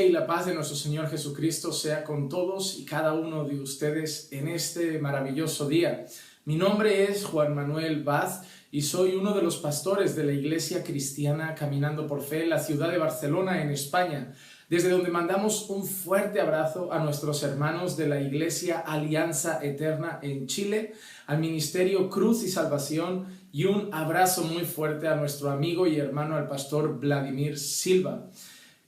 Y la paz de nuestro Señor Jesucristo sea con todos y cada uno de ustedes en este maravilloso día. Mi nombre es Juan Manuel Vaz y soy uno de los pastores de la Iglesia Cristiana Caminando por Fe en la ciudad de Barcelona, en España, desde donde mandamos un fuerte abrazo a nuestros hermanos de la Iglesia Alianza Eterna en Chile, al Ministerio Cruz y Salvación, y un abrazo muy fuerte a nuestro amigo y hermano, al pastor Vladimir Silva.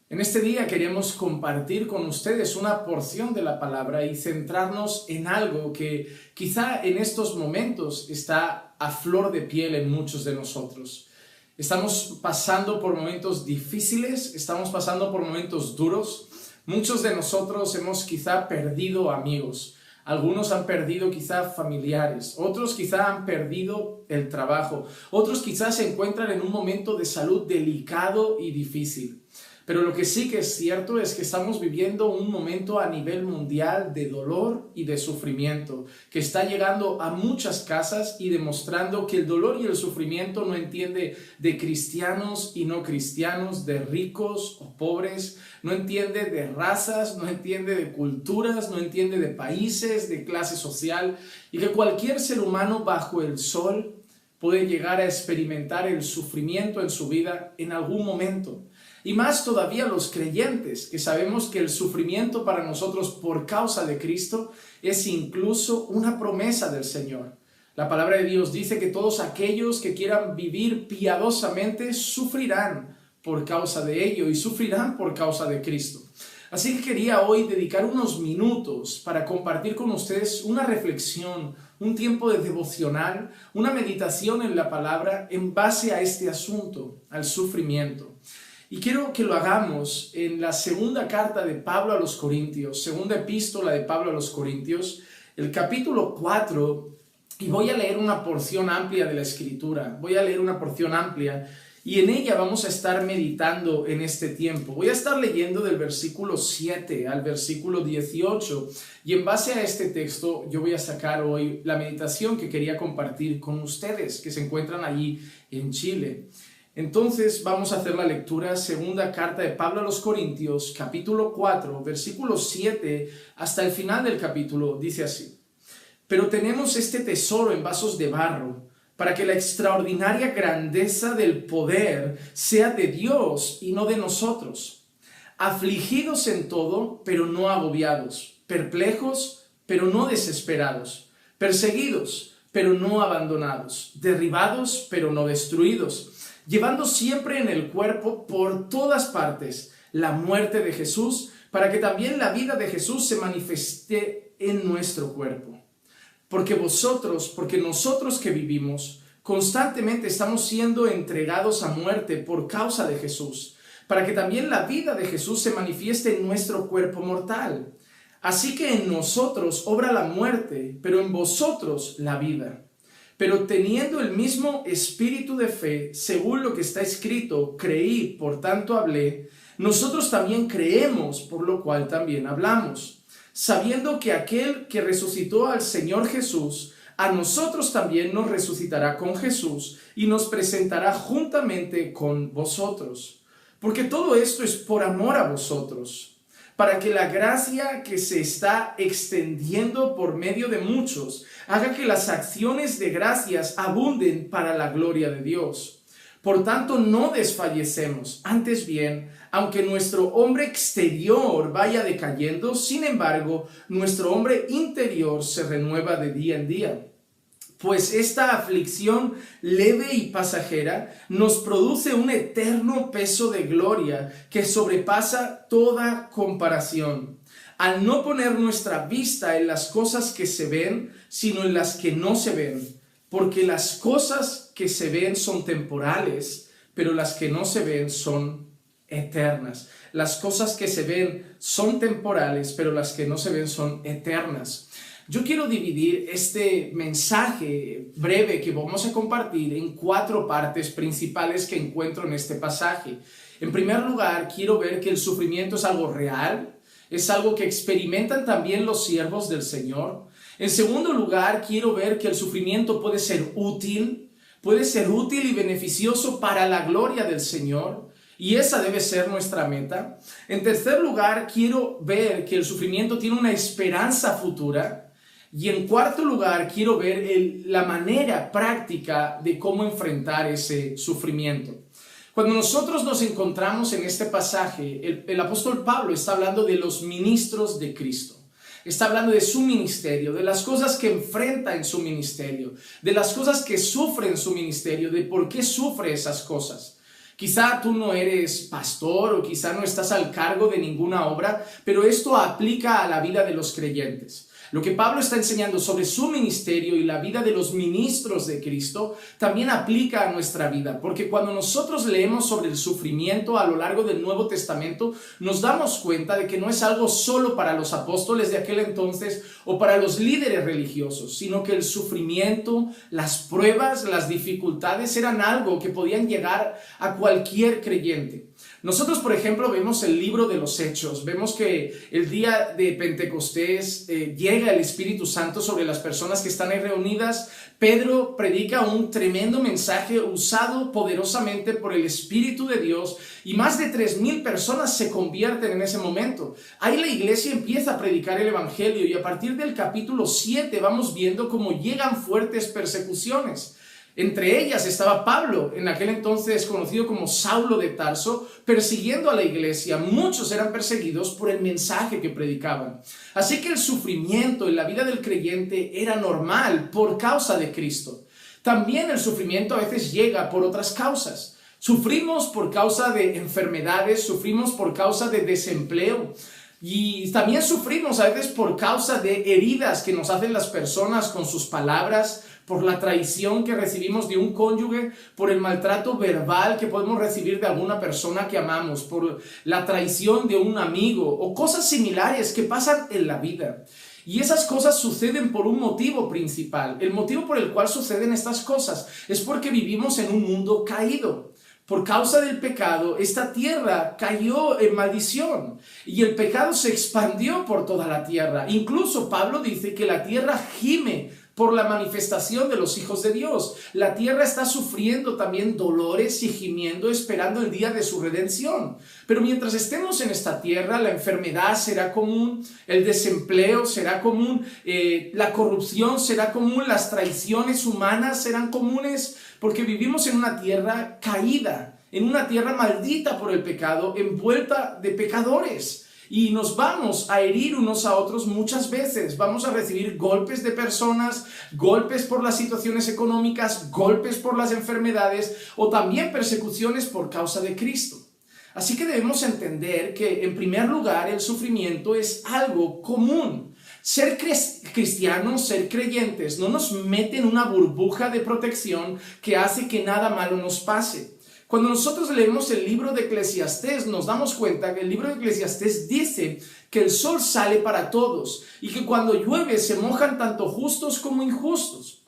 En este día queremos compartir con ustedes una porción de la palabra y centrarnos en algo que quizá en estos momentos está a flor de piel en muchos de nosotros. Estamos pasando por momentos difíciles, estamos pasando por momentos duros. Muchos de nosotros hemos quizá perdido amigos, algunos han perdido quizá familiares, otros quizá han perdido el trabajo, otros quizá se encuentran en un momento de salud delicado y difícil. Pero lo que sí que es cierto es que estamos viviendo un momento a nivel mundial de dolor y de sufrimiento, que está llegando a muchas casas y demostrando que el dolor y el sufrimiento no entiende de cristianos y no cristianos, de ricos o pobres, no entiende de razas, no entiende de culturas, no entiende de países, de clase social, y que cualquier ser humano bajo el sol puede llegar a experimentar el sufrimiento en su vida en algún momento. Y más todavía los creyentes, que sabemos que el sufrimiento para nosotros por causa de Cristo es incluso una promesa del Señor. La palabra de Dios dice que todos aquellos que quieran vivir piadosamente sufrirán por causa de ello y sufrirán por causa de Cristo. Así que quería hoy dedicar unos minutos para compartir con ustedes una reflexión, un tiempo de devocional, una meditación en la palabra en base a este asunto, al sufrimiento. Y quiero que lo hagamos en la segunda carta de Pablo a los Corintios, segunda epístola de Pablo a los Corintios, el capítulo 4, y voy a leer una porción amplia de la Escritura, y en ella vamos a estar meditando en este tiempo. Voy a estar leyendo del versículo 7 al versículo 18, y en base a este texto yo voy a sacar hoy la meditación que quería compartir con ustedes, que se encuentran allí en Chile. Entonces vamos a hacer la lectura, segunda carta de Pablo a los Corintios, capítulo 4, versículo 7, hasta el final del capítulo, dice así: Pero tenemos este tesoro en vasos de barro, para que la extraordinaria grandeza del poder sea de Dios y no de nosotros. Afligidos en todo, pero no agobiados, perplejos, pero no desesperados, perseguidos, pero no abandonados, derribados, pero no destruidos, llevando siempre en el cuerpo por todas partes la muerte de Jesús, para que también la vida de Jesús se manifieste en nuestro cuerpo. Porque nosotros que vivimos, constantemente estamos siendo entregados a muerte por causa de Jesús, para que también la vida de Jesús se manifieste en nuestro cuerpo mortal. Así que en nosotros obra la muerte, pero en vosotros la vida. Pero teniendo el mismo espíritu de fe, según lo que está escrito, creí, por tanto hablé, nosotros también creemos, por lo cual también hablamos, sabiendo que aquel que resucitó al Señor Jesús, a nosotros también nos resucitará con Jesús y nos presentará juntamente con vosotros. Porque todo esto es por amor a vosotros, para que la gracia que se está extendiendo por medio de muchos haga que las acciones de gracias abunden para la gloria de Dios. Por tanto, no desfallecemos, antes bien, aunque nuestro hombre exterior vaya decayendo, sin embargo, nuestro hombre interior se renueva de día en día. Pues esta aflicción leve y pasajera nos produce un eterno peso de gloria que sobrepasa toda comparación, al no poner nuestra vista en las cosas que se ven, sino en las que no se ven, porque las cosas que se ven son temporales, pero las que no se ven son eternas. Las cosas que se ven son temporales, pero las que no se ven son eternas. Yo quiero dividir este mensaje breve que vamos a compartir en 4 partes principales que encuentro en este pasaje. En primer lugar, quiero ver que el sufrimiento es algo real, es algo que experimentan también los siervos del Señor. En segundo lugar, quiero ver que el sufrimiento puede ser útil y beneficioso para la gloria del Señor. y esa debe ser nuestra meta. En tercer lugar, quiero ver que el sufrimiento tiene una esperanza futura. Y en cuarto lugar, quiero ver la manera práctica de cómo enfrentar ese sufrimiento. Cuando nosotros nos encontramos en este pasaje, el apóstol Pablo está hablando de los ministros de Cristo. Está hablando de su ministerio, de las cosas que enfrenta en su ministerio, de las cosas que sufre en su ministerio, de por qué sufre esas cosas. Quizá tú no eres pastor o quizá no estás al cargo de ninguna obra, pero esto aplica a la vida de los creyentes. Lo que Pablo está enseñando sobre su ministerio y la vida de los ministros de Cristo también aplica a nuestra vida, porque cuando nosotros leemos sobre el sufrimiento a lo largo del Nuevo Testamento, nos damos cuenta de que no es algo solo para los apóstoles de aquel entonces o para los líderes religiosos, sino que el sufrimiento, las pruebas, las dificultades eran algo que podían llegar a cualquier creyente. Nosotros, por ejemplo, vemos el libro de los Hechos, vemos que el día de Pentecostés llega el Espíritu Santo sobre las personas que están ahí reunidas. Pedro predica un tremendo mensaje usado poderosamente por el Espíritu de Dios y más de 3,000 personas se convierten en ese momento. Ahí la iglesia empieza a predicar el Evangelio y a partir del capítulo 7 vamos viendo cómo llegan fuertes persecuciones. Entre ellas estaba Pablo, en aquel entonces conocido como Saulo de Tarso, persiguiendo a la iglesia. Muchos eran perseguidos por el mensaje que predicaban. Así que el sufrimiento en la vida del creyente era normal por causa de Cristo. También el sufrimiento a veces llega por otras causas. Sufrimos por causa de enfermedades, sufrimos por causa de desempleo. Y también sufrimos a veces por causa de heridas que nos hacen las personas con sus palabras, por la traición que recibimos de un cónyuge, por el maltrato verbal que podemos recibir de alguna persona que amamos, por la traición de un amigo o cosas similares que pasan en la vida. Y esas cosas suceden por un motivo principal. El motivo por el cual suceden estas cosas es porque vivimos en un mundo caído. Por causa del pecado, esta tierra cayó en maldición y el pecado se expandió por toda la tierra. Incluso Pablo dice que la tierra gime por la manifestación de los hijos de Dios. La tierra está sufriendo también dolores y gimiendo, esperando el día de su redención. Pero mientras estemos en esta tierra, la enfermedad será común, el desempleo será común, la corrupción será común, las traiciones humanas serán comunes, porque vivimos en una tierra caída, en una tierra maldita por el pecado, envuelta de pecadores. Y nos vamos a herir unos a otros muchas veces. Vamos a recibir golpes de personas, golpes por las situaciones económicas, golpes por las enfermedades o también persecuciones por causa de Cristo. Así que debemos entender que, en primer lugar, el sufrimiento es algo común. Ser cristianos, ser creyentes, no nos mete en una burbuja de protección que hace que nada malo nos pase. Cuando nosotros leemos el libro de Eclesiastés, nos damos cuenta que el libro de Eclesiastés dice que el sol sale para todos y que cuando llueve se mojan tanto justos como injustos.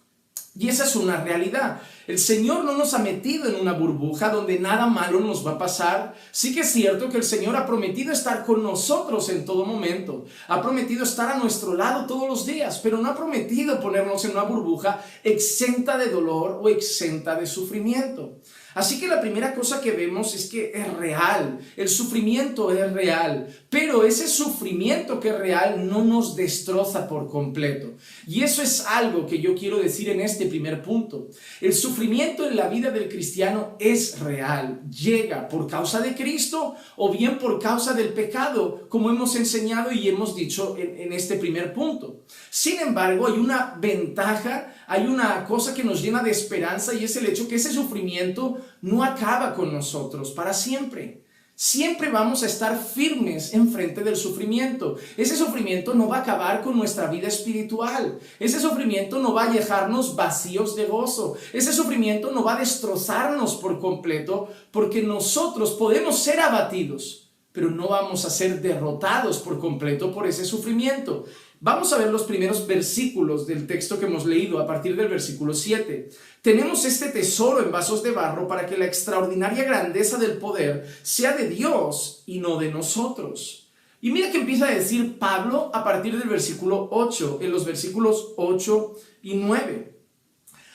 Y esa es una realidad. El Señor no nos ha metido en una burbuja donde nada malo nos va a pasar. Sí que es cierto que el Señor ha prometido estar con nosotros en todo momento. Ha prometido estar a nuestro lado todos los días, pero no ha prometido ponernos en una burbuja exenta de dolor o exenta de sufrimiento. Así que la primera cosa que vemos es que es real, el sufrimiento es real, pero ese sufrimiento que es real no nos destroza por completo. Y eso es algo que yo quiero decir en este primer punto. El sufrimiento en la vida del cristiano es real, llega por causa de Cristo o bien por causa del pecado, como hemos enseñado y hemos dicho en este primer punto. Sin embargo, hay una ventaja, hay una cosa que nos llena de esperanza y es el hecho que ese sufrimiento no acaba con nosotros para siempre. Siempre vamos a estar firmes enfrente del sufrimiento. Ese sufrimiento no va a acabar con nuestra vida espiritual. Ese sufrimiento no va a dejarnos vacíos de gozo. Ese sufrimiento no va a destrozarnos por completo, porque nosotros podemos ser abatidos, pero no vamos a ser derrotados por completo por ese sufrimiento. Vamos a ver los primeros versículos del texto que hemos leído a partir del versículo 7. Tenemos este tesoro en vasos de barro para que la extraordinaria grandeza del poder sea de Dios y no de nosotros. Y mira que empieza a decir Pablo a partir del versículo 8, en los versículos 8 y 9.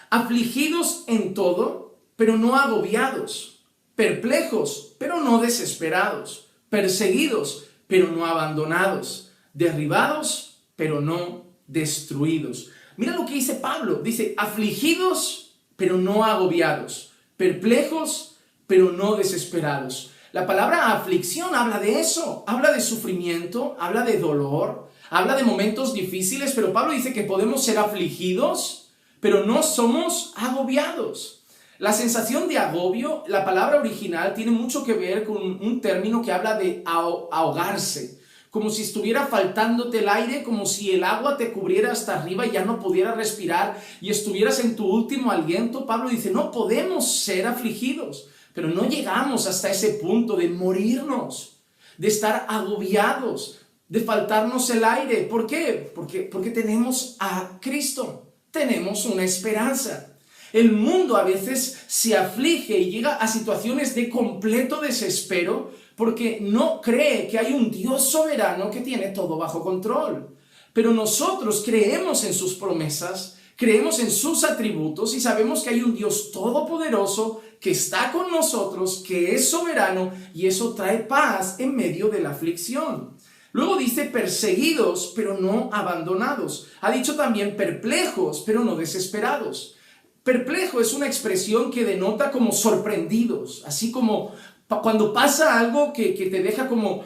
Afligidos en todo, pero no agobiados, perplejos, pero no desesperados, perseguidos, pero no abandonados, derribados, pero no destruidos. Mira lo que dice Pablo, dice, afligidos, pero no agobiados, perplejos, pero no desesperados. La palabra aflicción habla de eso, habla de sufrimiento, habla de dolor, habla de momentos difíciles, pero Pablo dice que podemos ser afligidos, pero no somos agobiados. La sensación de agobio, la palabra original, tiene mucho que ver con un término que habla de ahogarse, como si estuviera faltándote el aire, como si el agua te cubriera hasta arriba y ya no pudieras respirar y estuvieras en tu último aliento. Pablo dice, no podemos ser afligidos, pero no llegamos hasta ese punto de morirnos, de estar agobiados, de faltarnos el aire. ¿Por qué? Porque tenemos a Cristo, tenemos una esperanza. El mundo a veces se aflige y llega a situaciones de completo desespero porque no cree que hay un Dios soberano que tiene todo bajo control. Pero nosotros creemos en sus promesas, creemos en sus atributos y sabemos que hay un Dios todopoderoso que está con nosotros, que es soberano, y eso trae paz en medio de la aflicción. Luego dice perseguidos, pero no abandonados. Ha dicho también perplejos, pero no desesperados. Perplejo es una expresión que denota como sorprendidos, así como cuando pasa algo que te deja como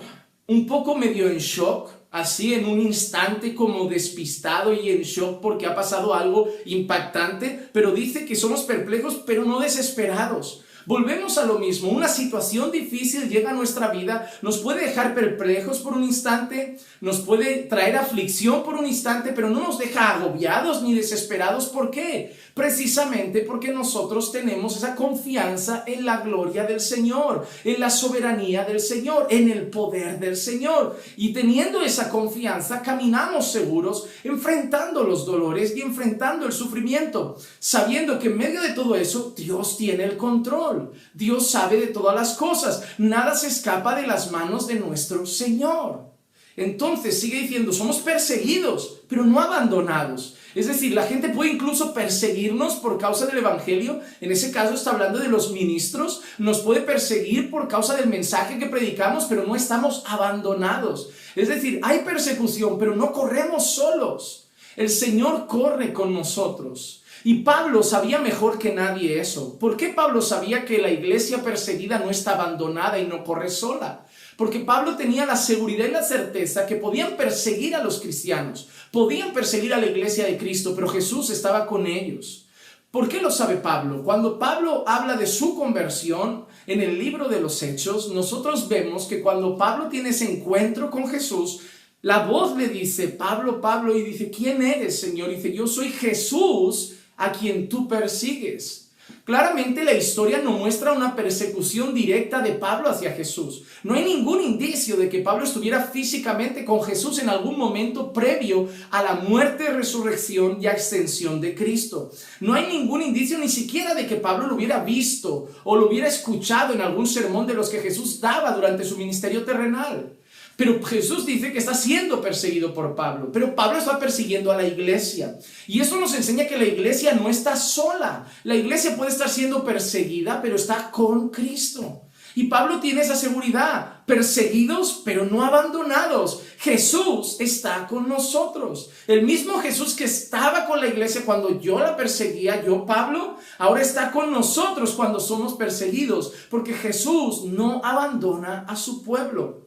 un poco medio en shock, así en un instante como despistado y en shock porque ha pasado algo impactante, pero dice que somos perplejos pero no desesperados. Volvemos a lo mismo, una situación difícil llega a nuestra vida, nos puede dejar perplejos por un instante, nos puede traer aflicción por un instante, pero no nos deja agobiados ni desesperados. ¿Por qué? Precisamente porque nosotros tenemos esa confianza en la gloria del Señor, en la soberanía del Señor, en el poder del Señor. Y teniendo esa confianza, caminamos seguros, enfrentando los dolores y enfrentando el sufrimiento, sabiendo que en medio de todo eso, Dios tiene el control. Dios sabe de todas las cosas, nada se escapa de las manos de nuestro Señor. Entonces sigue diciendo, somos perseguidos, pero no abandonados. Es decir, la gente puede incluso perseguirnos por causa del Evangelio. En ese caso está hablando de los ministros. Nos puede perseguir por causa del mensaje que predicamos, pero no estamos abandonados. Es decir, hay persecución, pero no corremos solos. El Señor corre con nosotros. Y Pablo sabía mejor que nadie eso. ¿Por qué Pablo sabía que la iglesia perseguida no está abandonada y no corre sola? Porque Pablo tenía la seguridad y la certeza que podían perseguir a los cristianos, podían perseguir a la iglesia de Cristo, pero Jesús estaba con ellos. ¿Por qué lo sabe Pablo? Cuando Pablo habla de su conversión en el libro de los Hechos, nosotros vemos que cuando Pablo tiene ese encuentro con Jesús, la voz le dice, Pablo, Pablo, y dice, ¿quién eres, Señor? Y dice, yo soy Jesús a quien tú persigues. Claramente la historia no muestra una persecución directa de Pablo hacia Jesús. No hay ningún indicio de que Pablo estuviera físicamente con Jesús en algún momento previo a la muerte, resurrección y ascensión de Cristo. No hay ningún indicio ni siquiera de que Pablo lo hubiera visto o lo hubiera escuchado en algún sermón de los que Jesús daba durante su ministerio terrenal. Pero Jesús dice que está siendo perseguido por Pablo, pero Pablo está persiguiendo a la iglesia. Y eso nos enseña que la iglesia no está sola. La iglesia puede estar siendo perseguida, pero está con Cristo. Y Pablo tiene esa seguridad, perseguidos, pero no abandonados. Jesús está con nosotros. El mismo Jesús que estaba con la iglesia cuando yo la perseguía, yo, Pablo, ahora está con nosotros cuando somos perseguidos, porque Jesús no abandona a su pueblo.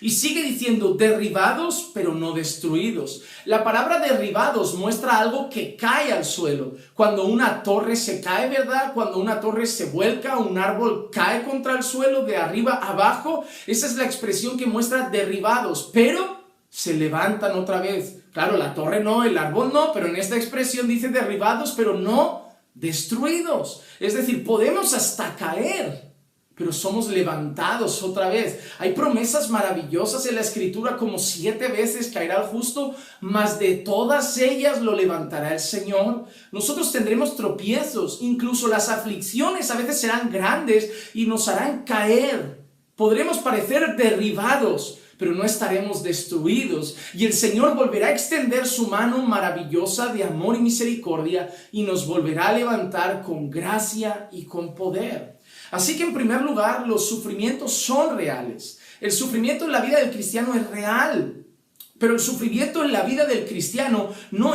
Y sigue diciendo derribados pero no destruidos. La palabra derribados muestra algo que cae al suelo. Cuando una torre se cae, ¿verdad? Cuando una torre se vuelca, un árbol cae contra el suelo de arriba abajo. Esa es la expresión que muestra derribados, pero se levantan otra vez. Claro, la torre no, el árbol no, pero en esta expresión dice derribados pero no destruidos. Es decir, podemos hasta caer, pero somos levantados otra vez. Hay promesas maravillosas en la Escritura, como 7 veces caerá el justo, mas de todas ellas lo levantará el Señor. Nosotros tendremos tropiezos, incluso las aflicciones a veces serán grandes y nos harán caer. Podremos parecer derribados, pero no estaremos destruidos. Y el Señor volverá a extender su mano maravillosa de amor y misericordia y nos volverá a levantar con gracia y con poder. Así que en primer lugar, los sufrimientos son reales. El sufrimiento en la vida del cristiano es real, pero el sufrimiento en la vida del cristiano no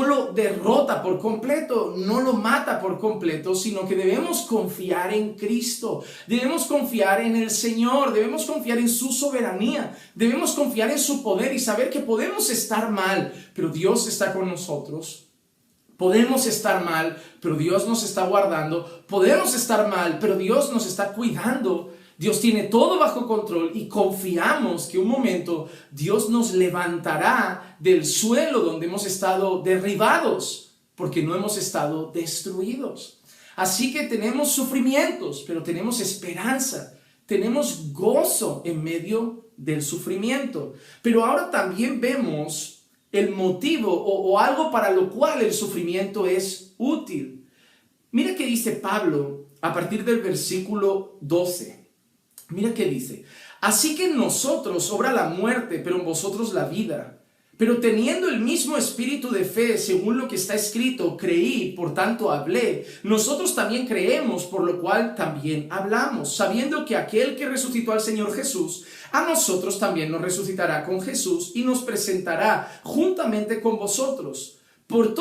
lo derrota por completo, no lo mata por completo, sino que debemos confiar en Cristo, debemos confiar en el Señor, debemos confiar en su soberanía, debemos confiar en su poder y saber que podemos estar mal, pero Dios está con nosotros. Podemos estar mal, pero Dios nos está guardando. Podemos estar mal, pero Dios nos está cuidando. Dios tiene todo bajo control y confiamos que un momento Dios nos levantará del suelo donde hemos estado derribados, porque no hemos estado destruidos. Así que tenemos sufrimientos, pero tenemos esperanza, tenemos gozo en medio del sufrimiento. Pero ahora también vemos el motivo o algo para lo cual el sufrimiento es útil. Mira qué dice Pablo a partir del versículo 12. Mira qué dice: así que en nosotros obra la muerte, pero en vosotros la vida. Pero teniendo el mismo espíritu de fe, según lo que está escrito, creí, por tanto hablé. Nosotros también creemos, por lo cual también hablamos, sabiendo que aquel que resucitó al Señor Jesús, a nosotros también nos resucitará con Jesús y nos presentará juntamente con vosotros. Porque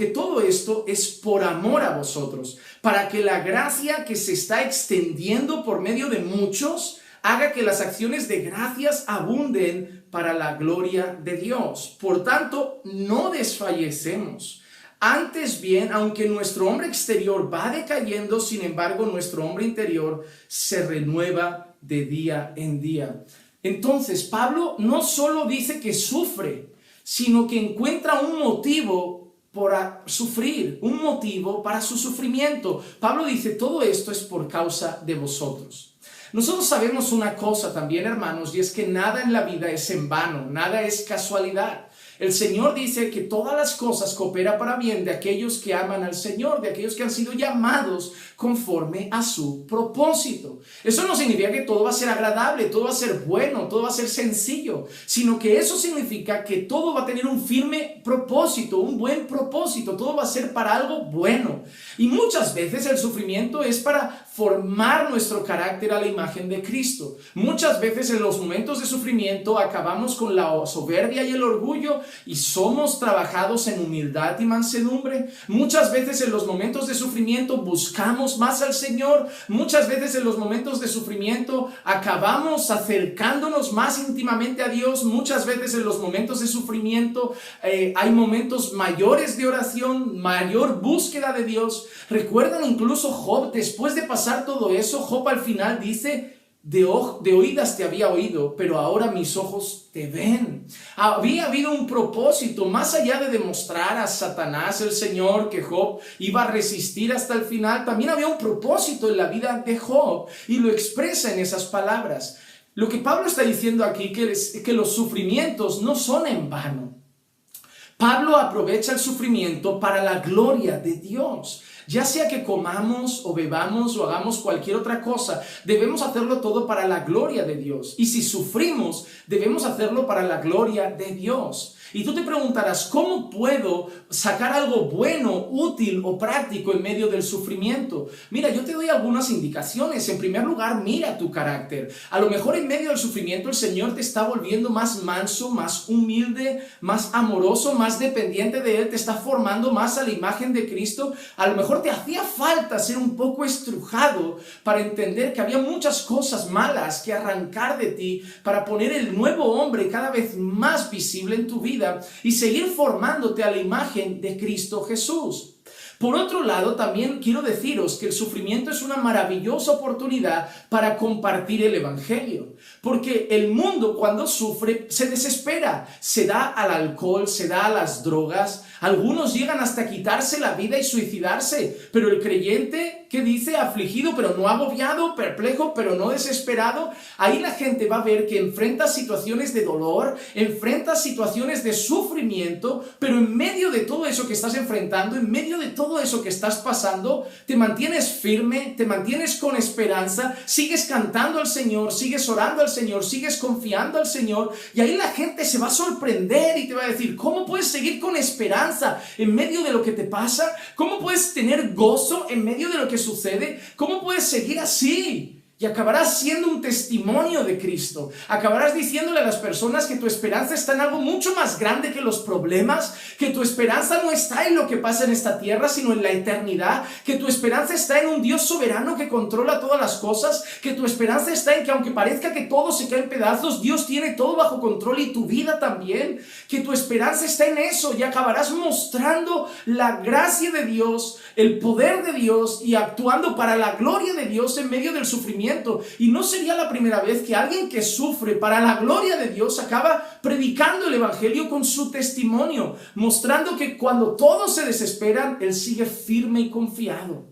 todo esto es por amor a vosotros, para que la gracia que se está extendiendo por medio de muchos haga que las acciones de gracias abunden para la gloria de Dios. Por tanto, no desfallecemos. Antes bien, aunque nuestro hombre exterior va decayendo, sin embargo, nuestro hombre interior se renueva de día en día. Entonces, Pablo no solo dice que sufre, sino que encuentra un motivo para sufrir, un motivo para su sufrimiento. Pablo dice: todo esto es por causa de vosotros. Nosotros sabemos una cosa también, hermanos, y es que nada en la vida es en vano, nada es casualidad. El Señor dice que todas las cosas cooperan para bien de aquellos que aman al Señor, de aquellos que han sido llamados conforme a su propósito. Eso no significa que todo va a ser agradable, todo va a ser bueno, todo va a ser sencillo, sino que eso significa que todo va a tener un firme propósito, un buen propósito, todo va a ser para algo bueno. Y muchas veces el sufrimiento es para formar nuestro carácter a la imagen de Cristo. Muchas veces en los momentos de sufrimiento acabamos con la soberbia y el orgullo y somos trabajados en humildad y mansedumbre. Muchas veces en los momentos de sufrimiento buscamos más al Señor. Muchas veces en los momentos de sufrimiento acabamos acercándonos más íntimamente a Dios. Muchas veces en los momentos de sufrimiento hay momentos mayores de oración, mayor búsqueda de Dios. Recuerdan incluso Job, después de pasar todo eso, Job al final dice: de oídas te había oído, pero ahora mis ojos te ven. Había habido un propósito, más allá de demostrar a Satanás, el Señor, que Job iba a resistir hasta el final. También había un propósito en la vida de Job, y lo expresa en esas palabras. Lo que Pablo está diciendo aquí es que los sufrimientos no son en vano. Pablo aprovecha el sufrimiento para la gloria de Dios. Ya sea que comamos o bebamos o hagamos cualquier otra cosa, debemos hacerlo todo para la gloria de Dios. Y si sufrimos, debemos hacerlo para la gloria de Dios. Y tú te preguntarás: ¿cómo puedo sacar algo bueno, útil o práctico en medio del sufrimiento? Mira, yo te doy algunas indicaciones. En primer lugar, mira tu carácter. A lo mejor en medio del sufrimiento el Señor te está volviendo más manso, más humilde, más amoroso, más dependiente de Él. Te está formando más a la imagen de Cristo. A lo mejor te hacía falta ser un poco estrujado para entender que había muchas cosas malas que arrancar de ti para poner el nuevo hombre cada vez más visible en tu vida y seguir formándote a la imagen de Cristo Jesús. Por otro lado, también quiero deciros que el sufrimiento es una maravillosa oportunidad para compartir el Evangelio. Porque el mundo, cuando sufre, se desespera, se da al alcohol, se da a las drogas. Algunos llegan hasta quitarse la vida y suicidarse, pero el creyente ¿Qué dice? Afligido, pero no agobiado, perplejo, pero no desesperado. Ahí la gente va a ver que enfrenta situaciones de dolor, enfrenta situaciones de sufrimiento, pero en medio de todo eso que estás enfrentando, en medio de todo eso que estás pasando, te mantienes firme, te mantienes con esperanza, sigues cantando al Señor, sigues orando al Señor, sigues confiando al Señor, y ahí la gente se va a sorprender y te va a decir, ¿cómo puedes seguir con esperanza en medio de lo que te pasa? ¿Cómo puedes tener gozo en medio de lo que sucede? ¿Cómo puedes seguir así? Y acabarás siendo un testimonio de Cristo. Acabarás diciéndole a las personas que tu esperanza está en algo mucho más grande que los problemas, que tu esperanza no está en lo que pasa en esta tierra, sino en la eternidad, que tu esperanza está en un Dios soberano que controla todas las cosas, que tu esperanza está en que aunque parezca que todo se cae en pedazos, Dios tiene todo bajo control y tu vida también, que tu esperanza está en eso, y acabarás mostrando la gracia de Dios, el poder de Dios y actuando para la gloria de Dios en medio del sufrimiento. Y no sería la primera vez que alguien que sufre para la gloria de Dios acaba predicando el evangelio con su testimonio, mostrando que cuando todos se desesperan, él sigue firme y confiado,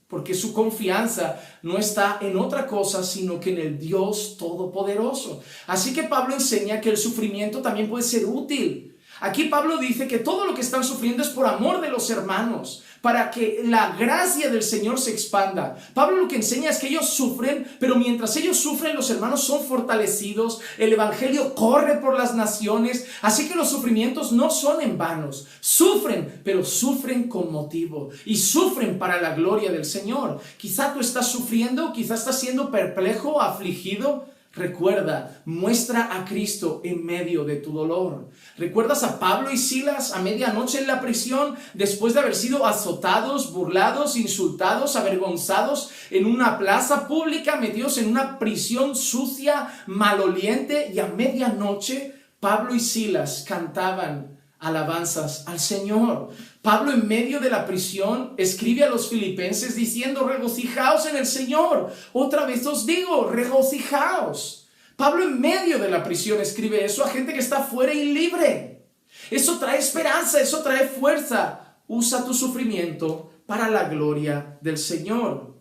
porque su confianza no está en otra cosa sino que en el Dios Todopoderoso. Así que Pablo enseña que el sufrimiento también puede ser útil. Aquí Pablo dice que todo lo que están sufriendo es por amor de los hermanos, para que la gracia del Señor se expanda. Pablo lo que enseña es que ellos sufren, pero mientras ellos sufren, los hermanos son fortalecidos, el evangelio corre por las naciones, así que los sufrimientos no son en vanos. Sufren, pero sufren con motivo y sufren para la gloria del Señor. Quizá tú estás sufriendo, quizá estás siendo perplejo, afligido. Recuerda, muestra a Cristo en medio de tu dolor. ¿Recuerdas a Pablo y Silas a medianoche en la prisión después de haber sido azotados, burlados, insultados, avergonzados en una plaza pública, metidos en una prisión sucia, maloliente, y a medianoche Pablo y Silas cantaban alabanzas al Señor? Pablo, en medio de la prisión, escribe a los filipenses diciendo: regocijaos en el Señor. Otra vez os digo, regocijaos. Pablo, en medio de la prisión, escribe eso a gente que está fuera y libre. Eso trae esperanza, eso trae fuerza. Usa tu sufrimiento para la gloria del Señor.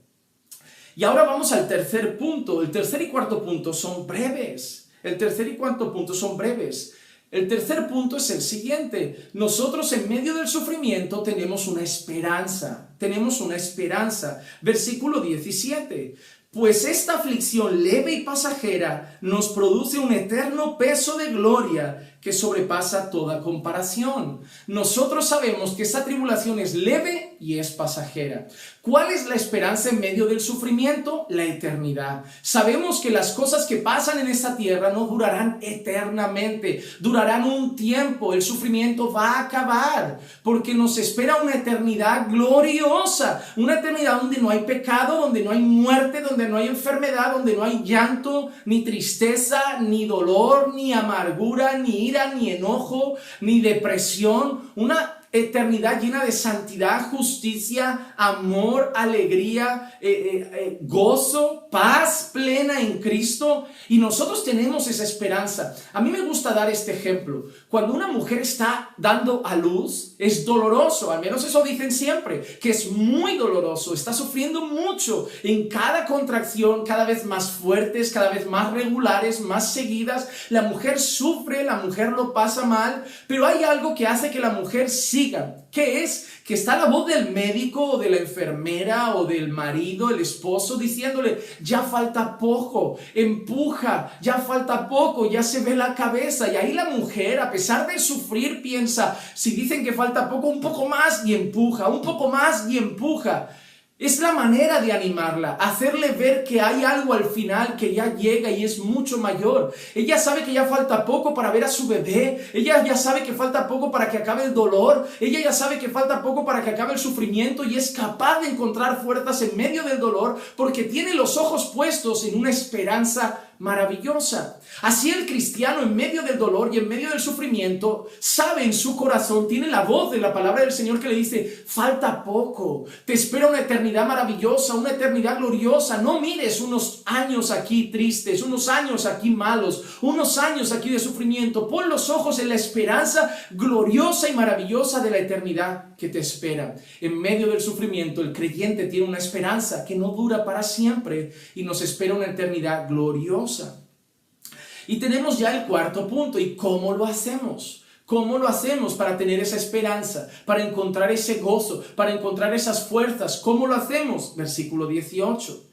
Y ahora vamos al tercer punto. El tercer y cuarto punto son breves. El tercer y cuarto punto son breves. El tercer punto es el siguiente: nosotros en medio del sufrimiento tenemos una esperanza, Versículo 17, pues esta aflicción leve y pasajera nos produce un eterno peso de gloria que sobrepasa toda comparación. Nosotros sabemos que esa tribulación es leve y es pasajera. ¿Cuál es la esperanza en medio del sufrimiento? La eternidad. Sabemos que las cosas que pasan en esta tierra no durarán eternamente, durarán un tiempo. El sufrimiento va a acabar, porque nos espera una eternidad gloriosa, una eternidad donde no hay pecado, donde no hay muerte, donde no hay enfermedad, donde no hay llanto, ni tristeza, ni dolor, ni amargura, ni ira, ni enojo, ni depresión. Una eternidad llena de santidad, justicia, amor, alegría, gozo, paz plena en Cristo. Y nosotros tenemos esa esperanza. A mí me gusta dar este ejemplo. Cuando una mujer está dando a luz, es doloroso, al menos eso dicen siempre, que es muy doloroso, está sufriendo mucho en cada contracción, cada vez más fuertes, cada vez más regulares, más seguidas. La mujer sufre, la mujer lo pasa mal, pero hay algo que hace que la mujer siga. ¿Qué es? Que está la voz del médico o de la enfermera o del marido, el esposo, diciéndole: ya falta poco, empuja, ya falta poco, ya se ve la cabeza. Y ahí la mujer, a pesar de sufrir, piensa: si dicen que falta poco, un poco más, y empuja, un poco más y empuja. Es la manera de animarla, hacerle ver que hay algo al final que ya llega y es mucho mayor. Ella sabe que ya falta poco para ver a su bebé, ella ya sabe que falta poco para que acabe el dolor, ella ya sabe que falta poco para que acabe el sufrimiento, y es capaz de encontrar fuerzas en medio del dolor porque tiene los ojos puestos en una esperanza maravillosa. Así el cristiano en medio del dolor y en medio del sufrimiento sabe en su corazón, tiene la voz de la palabra del Señor que le dice: falta poco, te espera una eternidad maravillosa, una eternidad gloriosa. No mires unos años aquí tristes, unos años aquí malos, unos años aquí de sufrimiento. Pon los ojos en la esperanza gloriosa y maravillosa de la eternidad que te espera. En medio del sufrimiento el creyente tiene una esperanza que no dura para siempre y nos espera una eternidad gloriosa. Y tenemos ya el cuarto punto. ¿Y cómo lo hacemos? ¿Cómo lo hacemos para tener esa esperanza, para encontrar ese gozo, para encontrar esas fuerzas? ¿Cómo lo hacemos? Versículo 18.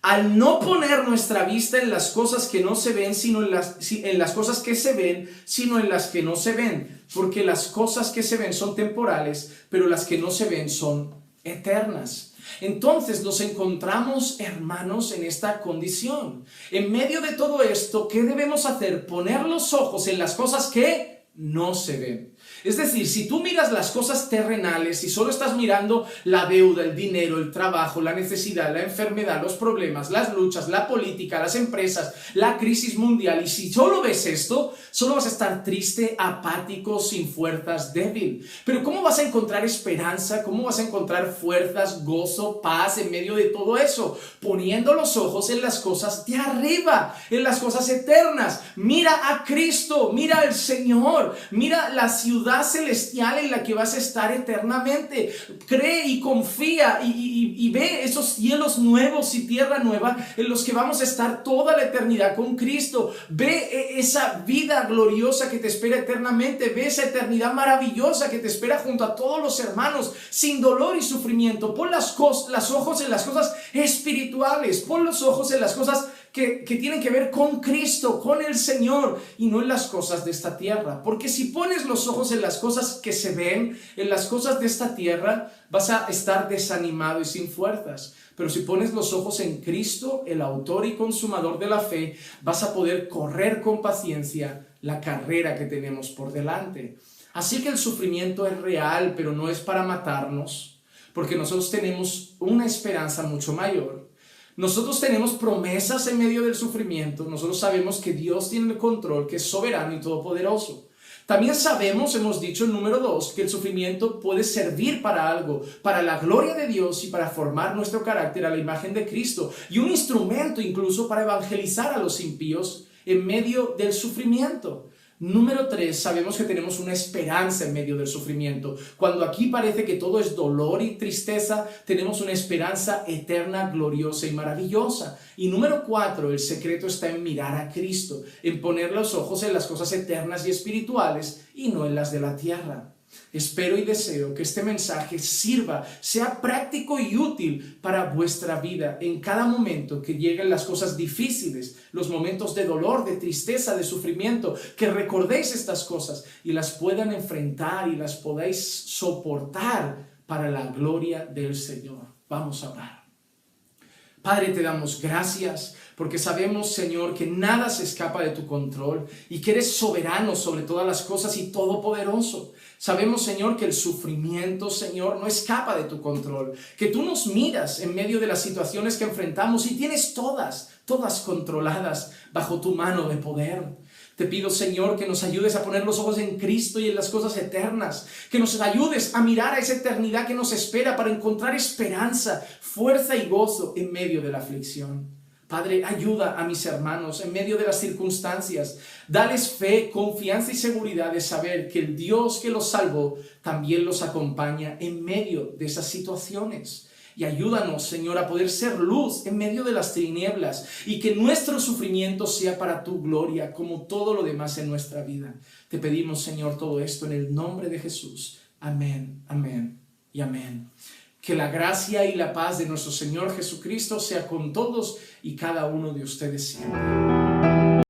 Al no poner nuestra vista en las cosas que no se ven, sino en las cosas que se ven, sino en las que no se ven. Porque las cosas que se ven son temporales, pero las que no se ven son eternas. Entonces nos encontramos, hermanos, en esta condición. En medio de todo esto, ¿qué debemos hacer? Poner los ojos en las cosas que no se ven. Es decir, si tú miras las cosas terrenales y solo estás mirando la deuda, el dinero, el trabajo, la necesidad, la enfermedad, los problemas, las luchas, la política, las empresas, la crisis mundial, y si solo ves esto, solo vas a estar triste, apático, sin fuerzas, débil. Pero ¿cómo vas a encontrar esperanza? ¿Cómo vas a encontrar fuerzas, gozo, paz en medio de todo eso? Poniendo los ojos en las cosas de arriba, en las cosas eternas. Mira a Cristo, mira al Señor, mira la ciudad celestial en la que vas a estar eternamente. Cree y confía y ve esos cielos nuevos y tierra nueva en los que vamos a estar toda la eternidad con Cristo. Ve esa vida gloriosa que te espera eternamente. Ve esa eternidad maravillosa que te espera junto a todos los hermanos, sin dolor y sufrimiento. Pon los ojos en las cosas espirituales. Pon los ojos en las cosas que tienen que ver con Cristo, con el Señor, y no en las cosas de esta tierra. Porque si pones los ojos en las cosas que se ven, en las cosas de esta tierra, vas a estar desanimado y sin fuerzas. Pero si pones los ojos en Cristo, el autor y consumador de la fe, vas a poder correr con paciencia la carrera que tenemos por delante. Así que el sufrimiento es real, pero no es para matarnos, porque nosotros tenemos una esperanza mucho mayor. Nosotros tenemos promesas en medio del sufrimiento. Nosotros sabemos que Dios tiene el control, que es soberano y todopoderoso. También sabemos, hemos dicho en número 2, que el sufrimiento puede servir para algo, para la gloria de Dios y para formar nuestro carácter a la imagen de Cristo, y un instrumento incluso para evangelizar a los impíos en medio del sufrimiento. Número 3, sabemos que tenemos una esperanza en medio del sufrimiento. Cuando aquí parece que todo es dolor y tristeza, tenemos una esperanza eterna, gloriosa y maravillosa. Y número 4, el secreto está en mirar a Cristo, en poner los ojos en las cosas eternas y espirituales y no en las de la tierra. Espero y deseo que este mensaje sirva, sea práctico y útil para vuestra vida en cada momento que lleguen las cosas difíciles, los momentos de dolor, de tristeza, de sufrimiento, que recordéis estas cosas y las puedan enfrentar y las podáis soportar para la gloria del Señor. Vamos a orar. Padre, te damos gracias porque sabemos, Señor, que nada se escapa de tu control y que eres soberano sobre todas las cosas y todopoderoso. Sabemos, Señor, que el sufrimiento, Señor, no escapa de tu control, que tú nos miras en medio de las situaciones que enfrentamos y tienes todas controladas bajo tu mano de poder. Te pido, Señor, que nos ayudes a poner los ojos en Cristo y en las cosas eternas, que nos ayudes a mirar a esa eternidad que nos espera para encontrar esperanza, fuerza y gozo en medio de la aflicción. Padre, ayuda a mis hermanos en medio de las circunstancias. Dales fe, confianza y seguridad de saber que el Dios que los salvó también los acompaña en medio de esas situaciones. Y ayúdanos, Señor, a poder ser luz en medio de las tinieblas y que nuestro sufrimiento sea para tu gloria como todo lo demás en nuestra vida. Te pedimos, Señor, todo esto en el nombre de Jesús. Amén, amén y amén. Que la gracia y la paz de nuestro Señor Jesucristo sea con todos y cada uno de ustedes siempre.